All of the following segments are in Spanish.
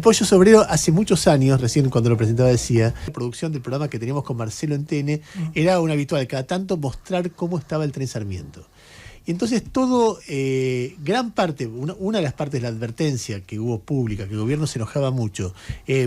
Pollo Sobrero hace muchos años, recién cuando lo presentaba decía, la producción del programa que teníamos con Marcelo en TN era un habitual, cada tanto mostrar cómo estaba el tren Sarmiento. Y entonces todo, gran parte, una de las partes de la advertencia que hubo pública, que el gobierno se enojaba mucho,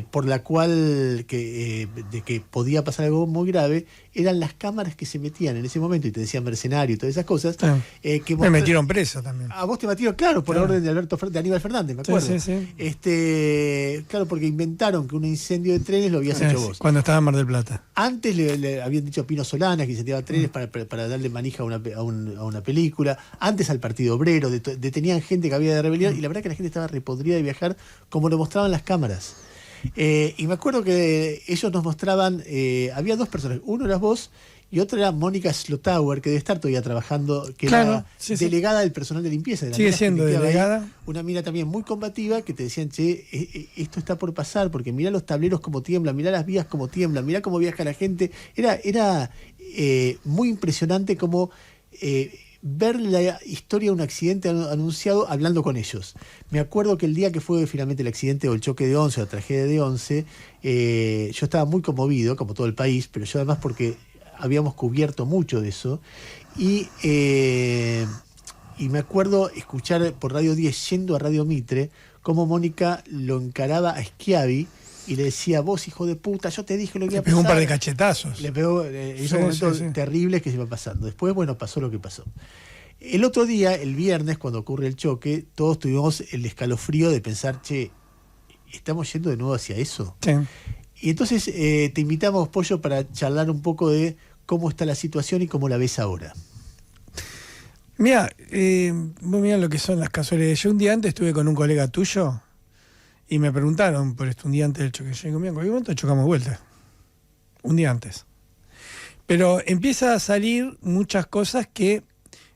por la cual de que podía pasar algo muy grave, eran las cámaras que se metían en ese momento y te decían mercenario y todas esas cosas. Me metieron preso también. A vos te metieron, claro, por orden de Aníbal Fernández, me acuerdo. Sí. Claro, porque inventaron que un incendio de trenes lo habías hecho vos. Cuando estaba en Mar del Plata. Antes le habían dicho a Pino Solanas que incendiaba trenes para darle manija a una película. Antes al Partido Obrero, detenían gente que había de rebelión y la verdad que la gente estaba repodrida de viajar como lo mostraban las cámaras. Y me acuerdo que ellos nos mostraban, había dos personas, uno eras vos y otro era Mónica Slotauer, que debe estar todavía trabajando, que era delegada del personal de limpieza. Sigue siendo delegada. Ahí, una mina también muy combativa que te decían, che, esto está por pasar, porque mirá los tableros como tiemblan, mirá las vías como tiemblan, mirá cómo viaja la gente. Era muy impresionante como ver la historia de un accidente anunciado hablando con ellos. Me acuerdo que el día que fue finalmente el accidente o el choque de Once, o la tragedia de Once, yo estaba muy conmovido, como todo el país, pero yo además porque habíamos cubierto mucho de eso, y me acuerdo escuchar por Radio 10, yendo a Radio Mitre, cómo Mónica lo encaraba a Schiavi y le decía, vos hijo de puta, yo te dije lo que iba a pasar. Le pegó un par de cachetazos. Le pegó esos momentos terribles que se iban pasando. Después, bueno, pasó lo que pasó. El otro día, el viernes, cuando ocurre el choque, todos tuvimos el escalofrío de pensar, che, ¿estamos yendo de nuevo hacia eso? Sí. Y entonces te invitamos, Pollo, para charlar un poco de cómo está la situación y cómo la ves ahora. Mira, vos mirá lo que son las casualidades. Yo un día antes estuve con un colega tuyo y me preguntaron por un día antes del choque. Yo digo, mira, en cualquier momento chocamos de vuelta. Un día antes. Pero empieza a salir muchas cosas que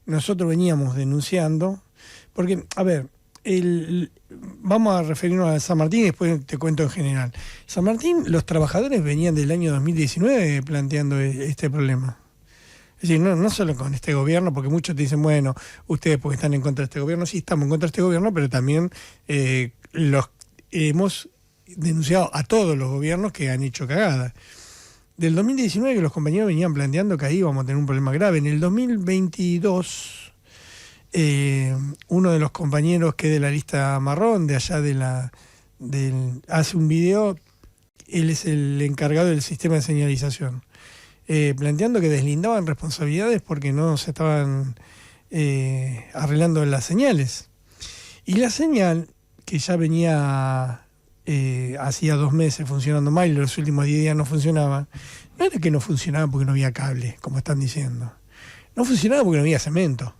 nosotros veníamos denunciando. Porque, a ver, vamos a referirnos a San Martín y después te cuento en general. San Martín, los trabajadores venían del año 2019 planteando este problema. Es decir, no solo con este gobierno, porque muchos te dicen, bueno, ustedes porque están en contra de este gobierno. Sí, estamos en contra de este gobierno, pero también hemos denunciado a todos los gobiernos que han hecho cagadas. Del 2019 que los compañeros venían planteando que ahí íbamos a tener un problema grave. En el 2022, uno de los compañeros que es de la lista marrón, de allá hace un video, él es el encargado del sistema de señalización, planteando que deslindaban responsabilidades porque no se estaban arreglando las señales. Y la señal, que ya venía hacía 2 meses funcionando mal y los últimos 10 días no funcionaba, no era que no funcionaba porque no había cable, como están diciendo. No funcionaba porque no había cemento.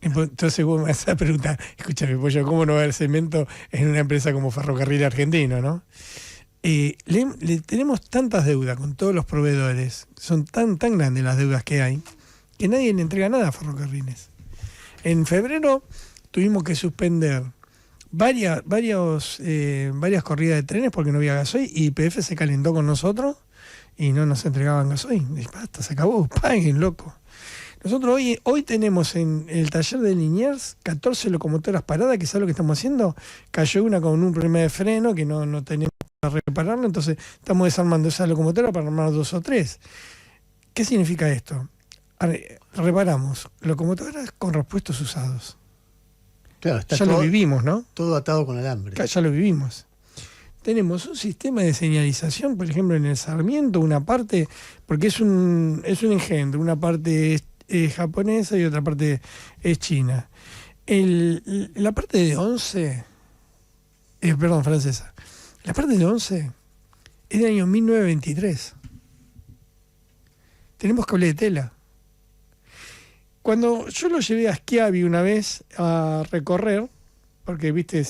Entonces vos me vas a preguntar, escúchame, Pollo, ¿cómo no va a haber cemento en una empresa como Ferrocarril Argentino, no? Le tenemos tantas deudas con todos los proveedores, son tan grandes las deudas que hay, que nadie le entrega nada a Ferrocarriles. En febrero tuvimos que suspender varias corridas de trenes porque no había gasoil y YPF se calentó con nosotros y no nos entregaban gasoil. Y basta, se acabó, paguen, loco. Nosotros hoy tenemos en el taller de Liniers 14 locomotoras paradas, que es lo que estamos haciendo. Cayó una con un problema de freno que no tenemos para repararlo, entonces estamos desarmando esa locomotora para armar 2 o 3. ¿Qué significa esto? Reparamos locomotoras con repuestos usados. Claro, está ya lo vivimos, ¿no? Todo atado con alambre. Ya lo vivimos. Tenemos un sistema de señalización, por ejemplo, en el Sarmiento, una parte, porque es un engendro, una parte es japonesa y otra parte es china. La parte de 11, francesa. La parte de 11 es del año 1923. Tenemos cable de tela. Cuando yo lo llevé a Schiavi una vez a recorrer, porque, viste,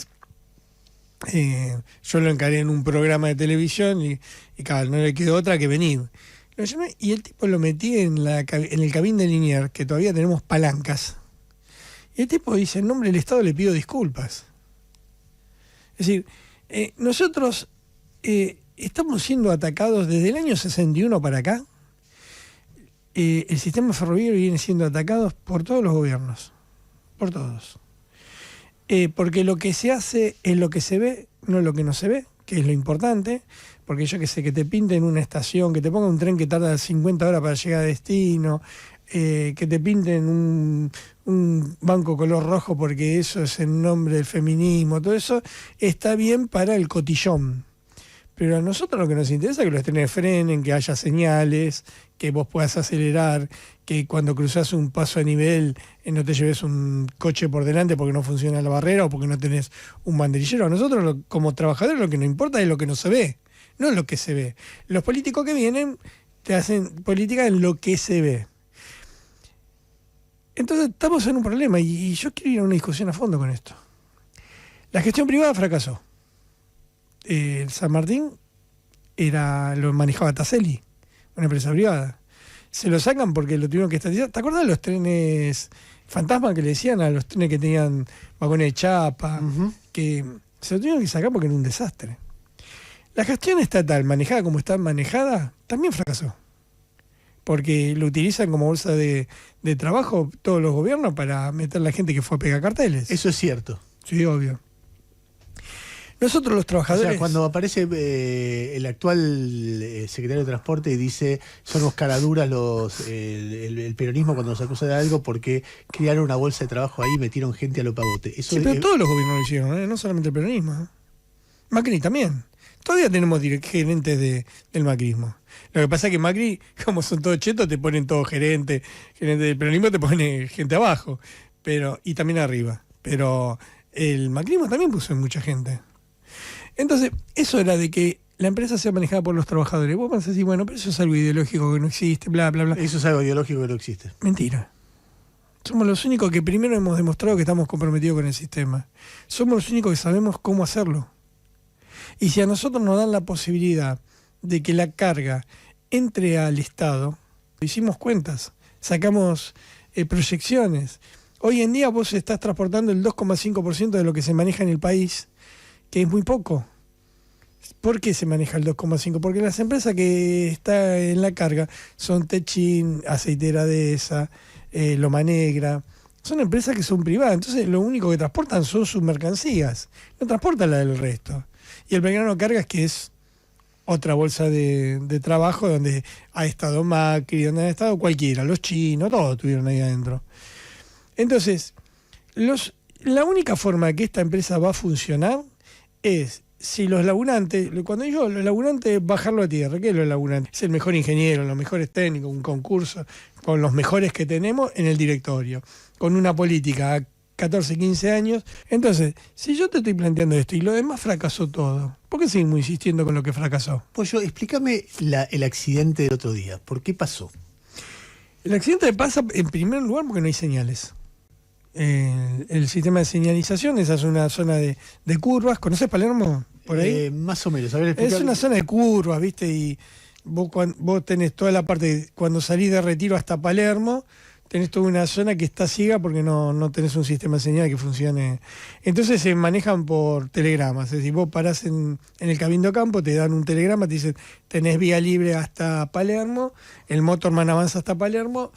yo lo encaré en un programa de televisión y claro, no le quedó otra que venir. Lo llamé y el tipo lo metí en el cabín de Liniers, que todavía tenemos palancas. Y el tipo dice, en nombre del Estado le pido disculpas. Es decir, nosotros estamos siendo atacados desde el año 61 para acá. El sistema ferroviario viene siendo atacado por todos los gobiernos, por todos. Porque lo que se hace es lo que se ve no lo que no se ve, que es lo importante, porque yo que sé, que te pinten una estación, que te pongan un tren que tarda 50 horas para llegar a destino, que te pinten un banco color rojo porque eso es en nombre del feminismo, todo eso está bien para el cotillón. Pero a nosotros lo que nos interesa es que los trenes frenen, que haya señales, que vos puedas acelerar, que cuando cruzás un paso a nivel no te lleves un coche por delante porque no funciona la barrera o porque no tenés un banderillero. A nosotros como trabajadores lo que nos importa es lo que no se ve, no lo que se ve. Los políticos que vienen te hacen política en lo que se ve. Entonces estamos en un problema y yo quiero ir a una discusión a fondo con esto. La gestión privada fracasó. El San Martín lo manejaba Taselli, una empresa privada. Se lo sacan porque lo tuvieron que estatizar. ¿Te acuerdas de los trenes fantasma que le decían a los trenes que tenían vagones de chapa? Uh-huh. Que se lo tuvieron que sacar porque era un desastre. La gestión estatal, manejada como está manejada, también fracasó. Porque lo utilizan como bolsa de trabajo todos los gobiernos para meter a la gente que fue a pegar carteles. Eso es cierto. Sí, obvio. Nosotros los trabajadores... O sea, cuando aparece el actual secretario de Transporte y dice son unos caraduras el peronismo cuando nos acusa de algo porque crearon una bolsa de trabajo ahí y metieron gente a lo pavote. Eso sí, pero todos los gobiernos lo hicieron, no solamente el peronismo. Macri también. Todavía tenemos gerentes del macrismo. Lo que pasa es que Macri, como son todos chetos, te ponen todos gerente del peronismo te pone gente abajo y también arriba. Pero el macrismo también puso mucha gente. Entonces, eso era de que la empresa sea manejada por los trabajadores. Vos pensás así, bueno, pero eso es algo ideológico que no existe, bla, bla, bla. Eso es algo ideológico que no existe. Mentira. Somos los únicos que primero hemos demostrado que estamos comprometidos con el sistema. Somos los únicos que sabemos cómo hacerlo. Y si a nosotros nos dan la posibilidad de que la carga entre al Estado, hicimos cuentas, sacamos proyecciones. Hoy en día vos estás transportando el 2,5% de lo que se maneja en el país, que es muy poco. ¿Por qué se maneja el 2,5%? Porque las empresas que están en la carga son Techin, Aceitera Dehesa, Loma Negra. Son empresas que son privadas, entonces lo único que transportan son sus mercancías, no transportan la del resto. Y el Belgrano Cargas, que es otra bolsa de trabajo donde ha estado Macri, donde ha estado cualquiera, los chinos, todos estuvieron ahí adentro. Entonces, la única forma que esta empresa va a funcionar es si los laburantes, cuando digo los laburantes, bajarlo a tierra. ¿Qué es los laburantes? Es el mejor ingeniero, los mejores técnicos, un concurso con los mejores que tenemos en el directorio, con una política a 14, 15 años. Entonces, si yo te estoy planteando esto y lo demás fracasó todo, ¿por qué seguimos insistiendo con lo que fracasó? Pollo, explícame el accidente del otro día. ¿Por qué pasó? El accidente pasa en primer lugar porque no hay señales. El sistema de señalización, esa es una zona de curvas. ¿Conocés Palermo? Por ahí. Más o menos. A ver, explicar. Es una zona de curvas, ¿viste? Y vos tenés toda la parte, cuando salís de Retiro hasta Palermo, tenés toda una zona que está ciega porque no tenés un sistema de señal que funcione. Entonces se manejan por telegramas. Es decir, vos parás en el Cabildo Campo, te dan un telegrama, te dicen, tenés vía libre hasta Palermo, el Motorman avanza hasta Palermo.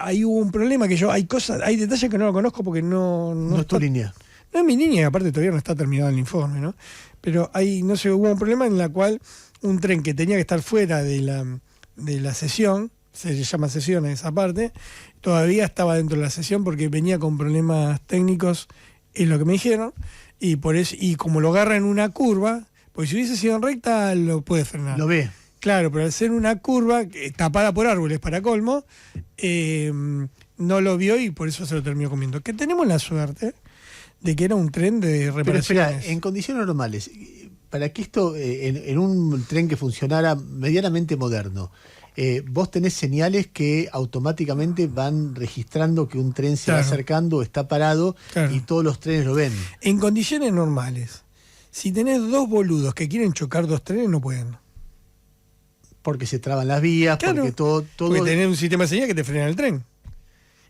Ahí hubo un problema que hay detalles que no lo conozco porque no es tu línea. No es mi línea, y aparte todavía no está terminado el informe, ¿no? Pero ahí, no sé, hubo un problema en la cual un tren que tenía que estar fuera de la sesión, se llama sesión en esa parte, todavía estaba dentro de la sesión porque venía con problemas técnicos, es lo que me dijeron, y por eso, y como lo agarra en una curva, pues si hubiese sido en recta lo puede frenar. Lo ve. Claro, pero al ser una curva tapada por árboles para colmo, no lo vio y por eso se lo terminó comiendo. Que tenemos la suerte de que era un tren de reparaciones. Pero espera, en condiciones normales, para que esto, en un tren que funcionara medianamente moderno, vos tenés señales que automáticamente van registrando que un tren se va acercando, está parado, claro, y todos los trenes lo ven. En condiciones normales, si tenés dos boludos que quieren chocar dos trenes, no pueden. Porque se traban las vías, claro, porque todo... Porque tenés un sistema de señal que te frena el tren.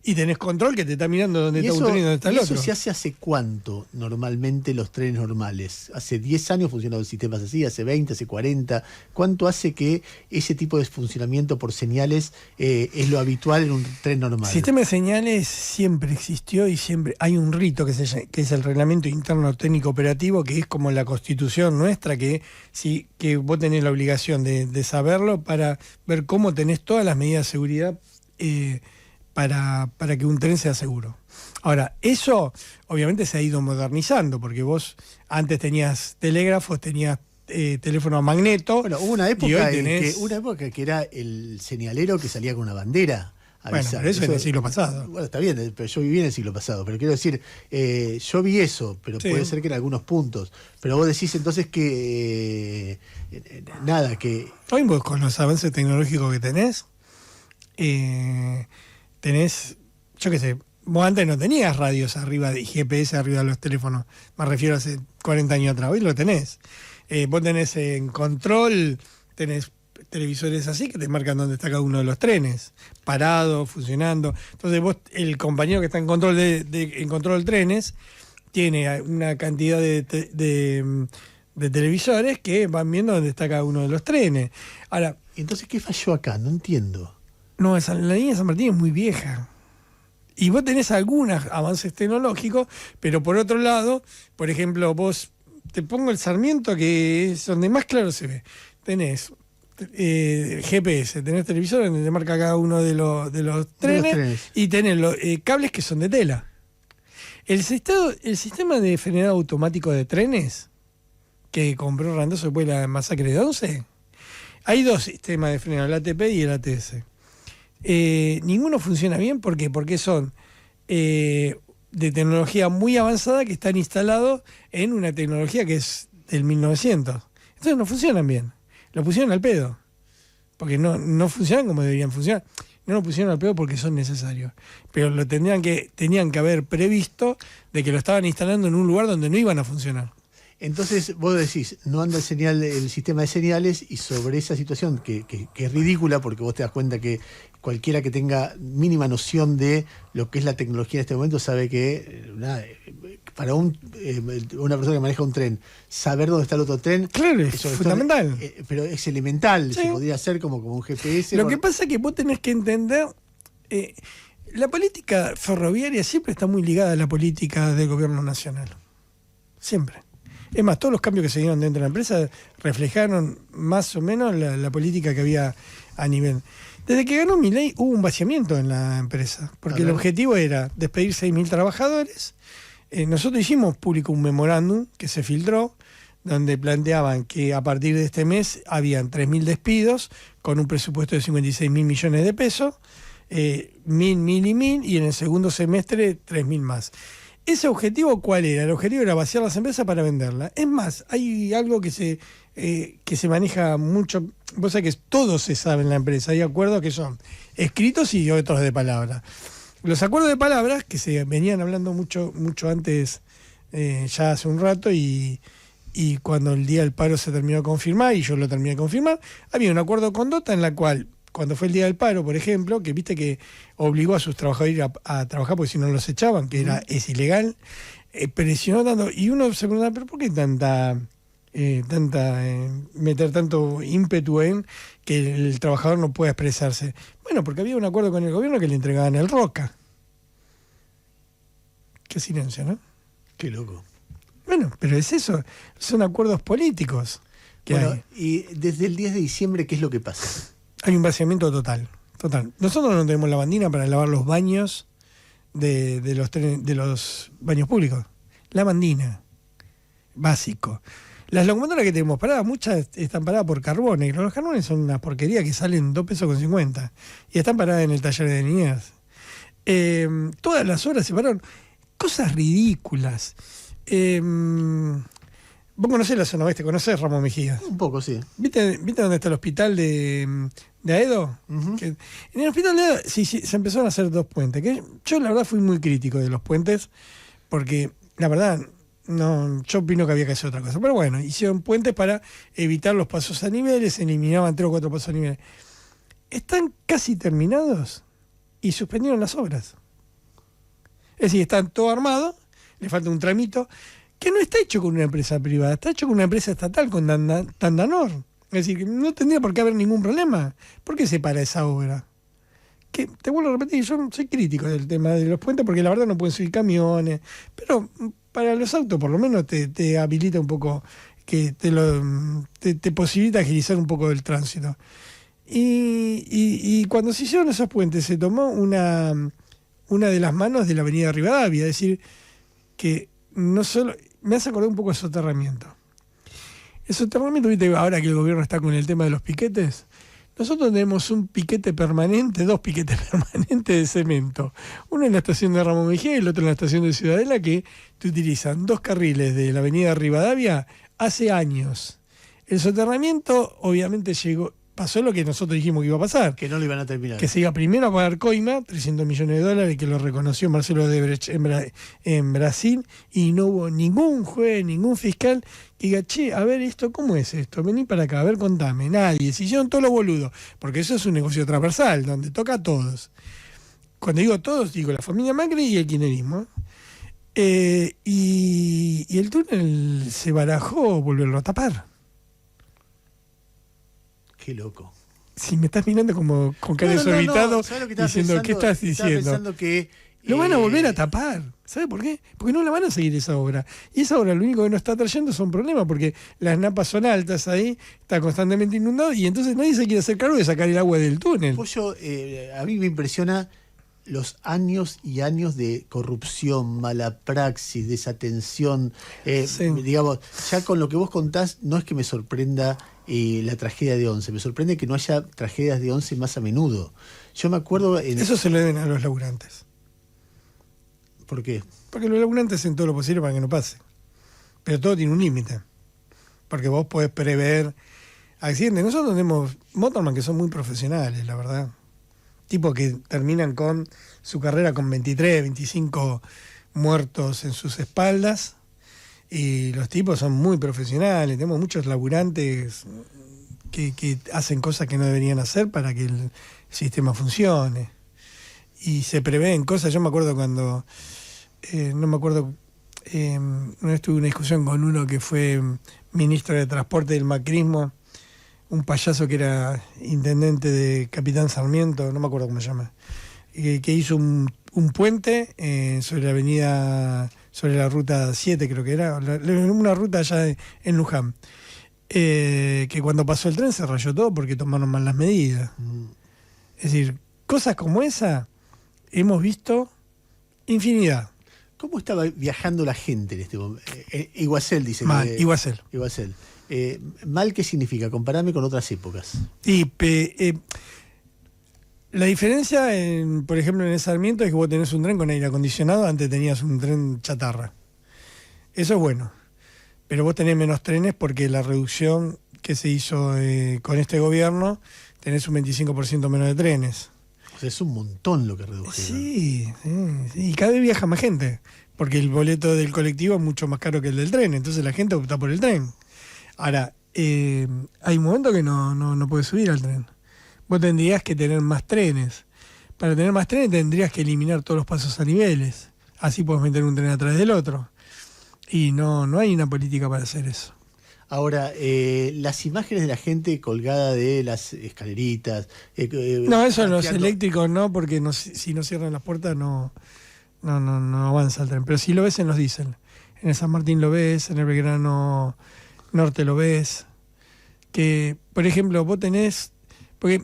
Y tenés control que te está mirando dónde está un tren y dónde está el otro. ¿Eso se hace hace cuánto normalmente los trenes normales? ¿Hace 10 años funcionan sistemas así? ¿Hace 20? ¿Hace 40? ¿Cuánto hace que ese tipo de funcionamiento por señales es lo habitual en un tren normal? El sistema de señales siempre existió y siempre hay un rito que es el Reglamento Interno Técnico Operativo, que es como la Constitución nuestra, que vos tenés la obligación de saberlo para ver cómo tenés todas las medidas de seguridad para que un tren sea seguro. Ahora, eso obviamente se ha ido modernizando, porque vos antes tenías telégrafos, tenías teléfono a magneto. Bueno, hubo una época que era el señalero que salía con una bandera. Bueno, pero eso es del siglo pasado. Bueno, está bien, pero yo viví en el siglo pasado. Pero quiero decir, yo vi eso, pero sí, puede ser que en algunos puntos. Pero vos decís entonces que nada, que... Hoy vos con los avances tecnológicos que tenés, yo qué sé, vos antes no tenías radios arriba de GPS arriba de los teléfonos, me refiero a hace 40 años atrás, hoy lo tenés. Vos tenés en control, tenés televisores así que te marcan dónde está cada uno de los trenes, parado, funcionando. Entonces vos, el compañero que está en control en control de trenes, tiene una cantidad de televisores que van viendo dónde está cada uno de los trenes. Ahora, entonces, ¿qué falló acá? No entiendo. No, la línea de San Martín es muy vieja. Y vos tenés algunos avances tecnológicos, pero por otro lado, por ejemplo, vos te pongo el Sarmiento, que es donde más claro se ve. Tenés GPS, tenés televisor donde te marca cada uno de los trenes, y tenés cables que son de tela. El sistema de frenado automático de trenes que compró Randazzo después de la masacre de 11, hay dos sistemas de frenado, el ATP y el ATS. Ninguno funciona bien, ¿por qué? Porque son de tecnología muy avanzada que están instalados en una tecnología que es del 1900. Entonces no funcionan bien. Lo pusieron al pedo. Porque no funcionan como deberían funcionar. No lo pusieron al pedo porque son necesarios. Pero lo tenían que haber previsto de que lo estaban instalando en un lugar donde no iban a funcionar. Entonces vos decís, no anda el sistema de señales, y sobre esa situación que es ridícula, porque vos te das cuenta que cualquiera que tenga mínima noción de lo que es la tecnología en este momento sabe que para una persona que maneja un tren, saber dónde está el otro tren, claro, es fundamental. Pero es elemental, sí. Se podría hacer como un GPS. Lo que pasa es que vos tenés que entender, la política ferroviaria siempre está muy ligada a la política del gobierno nacional. Siempre. Es más, todos los cambios que se dieron dentro de la empresa reflejaron más o menos la política que había a nivel. Desde que ganó Milei hubo un vaciamiento en la empresa, porque el objetivo era despedir 6.000 trabajadores. Nosotros hicimos público un memorándum que se filtró, donde planteaban que a partir de este mes habían 3.000 despidos con un presupuesto de 56.000 millones de pesos, 1.000 y en el segundo semestre 3.000 más. ¿Ese objetivo cuál era? El objetivo era vaciar las empresas para venderlas. Es más, hay algo que se maneja mucho. Vos sabés que todo se sabe en la empresa. Hay acuerdos que son escritos y otros de palabra. Los acuerdos de palabras, que se venían hablando mucho antes, ya hace un rato, y cuando el día del paro se terminó de confirmar, y yo lo terminé de confirmar, había un acuerdo de conducta en la cual, cuando fue el día del paro, por ejemplo, que viste que obligó a sus trabajadores a trabajar porque si no los echaban, que es ilegal, presionó tanto, y uno se pregunta, ¿pero por qué meter tanto ímpetu en que el trabajador no pueda expresarse? Bueno, porque había un acuerdo con el gobierno que le entregaban el Roca. Qué silencio, ¿no? Qué loco. Bueno, pero es eso, son acuerdos políticos que hay. Y desde el 10 de diciembre, ¿qué es lo que pasa? Hay un vaciamiento total. Nosotros no tenemos lavandina para lavar los baños de los baños públicos. Lavandina, básico. Las locomotoras que tenemos paradas, muchas están paradas por carbones. Los carbones son una porquería que salen 2,50 pesos. Y están paradas en el taller de Liniers. Todas las horas se pararon. Cosas ridículas. Vos conocés la zona oeste, conocés Ramón Mejía. Un poco, sí. ¿Viste dónde está el hospital de Aedo? Uh-huh. En el hospital de Aedo sí, se empezaron a hacer 2 puentes. Que yo la verdad fui muy crítico de los puentes, porque la verdad yo opino que había que hacer otra cosa. Pero bueno, hicieron puentes para evitar los pasos a niveles, eliminaban 3 o 4 pasos a niveles. Están casi terminados y suspendieron las obras. Es decir, está todo armado, le falta un tramito, que no está hecho con una empresa privada, está hecho con una empresa estatal, con Tandanor. Es decir, que no tendría por qué haber ningún problema. ¿Por qué se para esa obra? Que te vuelvo a repetir, yo soy crítico del tema de los puentes porque la verdad no pueden subir camiones, pero para los autos por lo menos te habilita un poco, que te posibilita agilizar un poco el tránsito. Y cuando se hicieron esos puentes se tomó una de las manos de la avenida Rivadavia, es decir, que no solo... Me hace acordar un poco de soterramiento. El soterramiento, viste, ahora que el gobierno está con el tema de los piquetes, nosotros tenemos un piquete permanente, 2 piquetes permanentes de cemento. Uno en la estación de Ramón Mejía y el otro en la estación de Ciudadela, que te utilizan 2 carriles de la avenida Rivadavia hace años. El soterramiento obviamente pasó lo que nosotros dijimos que iba a pasar. Que no lo iban a terminar. Que se iba primero a pagar coima, $300 millones, que lo reconoció Marcelo Odebrecht en Brasil, y no hubo ningún juez, ningún fiscal que diga, che, a ver esto, ¿cómo es esto? Vení para acá, a ver, contame. Nadie, se hicieron todos los boludos, porque eso es un negocio transversal, donde toca a todos. Cuando digo todos, digo la familia Macri y el kirchnerismo. Y el túnel se barajó volverlo a tapar. Qué loco. Si me estás mirando como con cara desorbitado, diciendo, ¿qué estás diciendo? Pensando que lo van a volver a tapar. ¿Sabe por qué? Porque no la van a seguir esa obra. Y esa obra lo único que nos está trayendo son problemas, porque las napas son altas ahí, está constantemente inundado, y entonces nadie se quiere hacer cargo de sacar el agua del túnel. Pollo, a mí me impresiona los años y años de corrupción, mala praxis, desatención. Sí. Digamos, ya con lo que vos contás, no es que me sorprenda la tragedia de Once, me sorprende que no haya tragedias de Once más a menudo. Yo me acuerdo... Eso se lo deben a los laburantes. ¿Por qué? Porque los laburantes hacen todo lo posible para que no pase. Pero todo tiene un límite. Porque vos podés prever accidentes. Nosotros tenemos motorman que son muy profesionales, la verdad. Tipos que terminan con su carrera con 23, 25 muertos en sus espaldas. Y los tipos son muy profesionales. Tenemos muchos laburantes que hacen cosas que no deberían hacer para que el sistema funcione. Y se prevén cosas. Yo me acuerdo cuando... una vez tuve una discusión con uno que fue ministro de Transporte del macrismo, un payaso que era intendente de Capitán Sarmiento, no me acuerdo cómo se llama, que hizo un puente sobre la avenida, sobre la ruta 7 creo que era, una ruta allá en Luján, que cuando pasó el tren se rayó todo porque tomaron mal las medidas. Es decir, cosas como esa hemos visto infinidad. ¿Cómo estaba viajando la gente en este momento? Iguacel dice mal, que... Iguacel. ¿Mal qué significa? Comparame con otras épocas. Y la diferencia, por ejemplo, en el Sarmiento es que vos tenés un tren con aire acondicionado, antes tenías un tren chatarra. Eso es bueno. Pero vos tenés menos trenes porque la reducción que se hizo con este gobierno, tenés un 25% menos de trenes. O sea, es un montón lo que redujeron. Sí, y cada vez viaja más gente, porque el boleto del colectivo es mucho más caro que el del tren, entonces la gente opta por el tren. Ahora, hay un momento que no puedes subir al tren. Vos tendrías que tener más trenes. Para tener más trenes tendrías que eliminar todos los pasos a niveles. Así podés meter un tren atrás del otro. Y no hay una política para hacer eso. Ahora, las imágenes de la gente colgada de las escaleritas... no, eso en los eléctricos no, porque si no cierran las puertas no avanza el tren. Pero sí lo ves en los diésel. En el San Martín lo ves, en el Belgrano Norte lo ves. Que, por ejemplo, vos tenés... Porque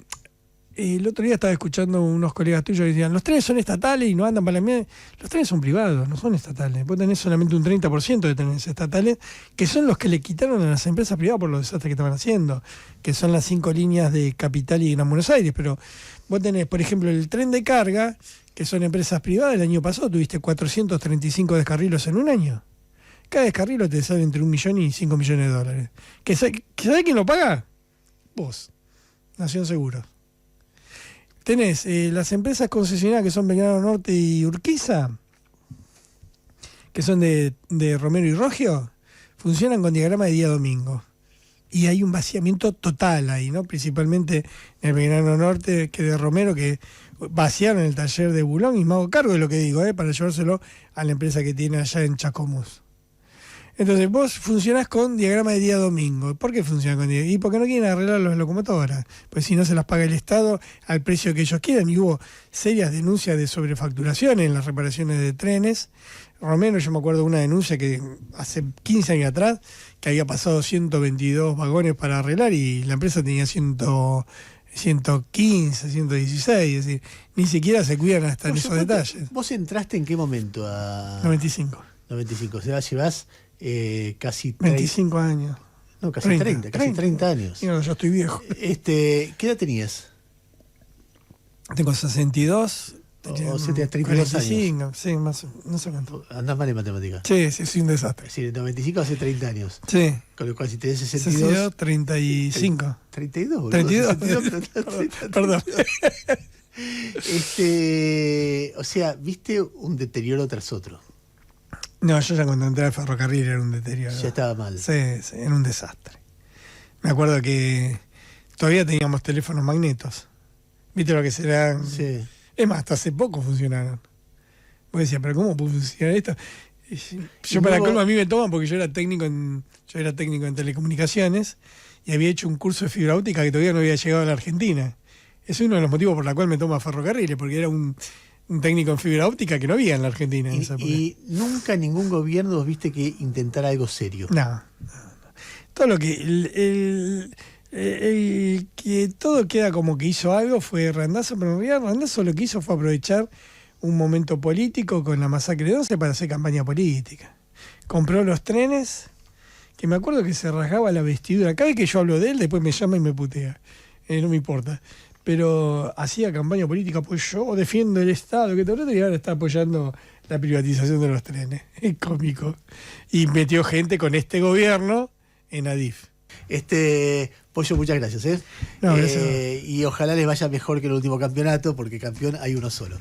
el otro día estaba escuchando unos colegas tuyos que decían, los trenes son estatales y no andan para la mierda. Los trenes son privados, no son estatales. Vos tenés solamente un 30% de trenes estatales, que son los que le quitaron a las empresas privadas por los desastres que estaban haciendo, que son las 5 líneas de Capital y Gran Buenos Aires. Pero vos tenés, por ejemplo, el tren de carga, que son empresas privadas. El año pasado tuviste 435 descarrilos en un año. Cada descarrilo te sale entre $1 millón y $5 millones. ¿Sabe quién lo paga? Vos. Nación Seguros. Tenés las empresas concesionarias que son Belgrano Norte y Urquiza, que son de Romero y Rogio, funcionan con diagrama de día domingo. y hay un vaciamiento total ahí, ¿no? Principalmente en el Belgrano Norte, que de Romero, que vaciaron el taller de Bulón, y me hago cargo de lo que digo, para llevárselo a la empresa que tiene allá en Chacomús. Entonces vos funcionás con diagrama de día domingo. ¿Por qué funciona con diagrama? Y porque no quieren arreglar las locomotoras. Pues si no se las paga el Estado al precio que ellos quieran. Y hubo serias denuncias de sobrefacturación en las reparaciones de trenes. Romero, yo me acuerdo de una denuncia que hace 15 años atrás, que había pasado 122 vagones para arreglar y la empresa tenía 115, 116. Es decir, ni siquiera se cuidan hasta en esos detalles. ¿Vos entraste en qué momento a...? 95. 95, o sea, llevas casi 25 años. No, casi 30, casi 30 años. No, yo estoy viejo. ¿Qué edad tenías? Tengo 62. O sea, tenías 32 45, años. Sí, más, no sé cuánto. Andás mal en matemáticas. Sí, soy un desastre. Sí, de 95 hace 30 años. Sí. Con lo cual, si tenés 62... 35. 32, boludo. 32. 32. Perdón. O sea, viste un deterioro tras otro. No, yo ya cuando entré al ferrocarril era un deterioro. Ya estaba mal. Sí, era un desastre. Me acuerdo que todavía teníamos teléfonos magnetos. ¿Viste lo que serán? Sí. Es más, hasta hace poco funcionaron. Vos decías, ¿pero cómo puede funcionar esto? Yo para colmo a mí me toman porque yo era técnico en telecomunicaciones y había hecho un curso de fibra óptica que todavía no había llegado a la Argentina. Es uno de los motivos por los cuales me toma ferrocarriles, porque era un técnico en fibra óptica que no había en la Argentina en esa época. Y nunca ningún gobierno vos viste que intentara algo serio. No. Todo lo que... El que todo queda como que hizo algo fue Randazzo, pero en realidad Randazzo lo que hizo fue aprovechar un momento político con la masacre de 11 para hacer campaña política. Compró los trenes, que me acuerdo que se rasgaba la vestidura. Cada vez que yo hablo de él, después me llama y me putea. No me importa. Pero hacía campaña política, pues yo defiendo el Estado, que todo, y ahora está apoyando la privatización de los trenes. Es cómico. Y metió gente con este gobierno en Adif. Pollo, muchas gracias. No, gracias. Y ojalá les vaya mejor que el último campeonato, porque campeón hay uno solo.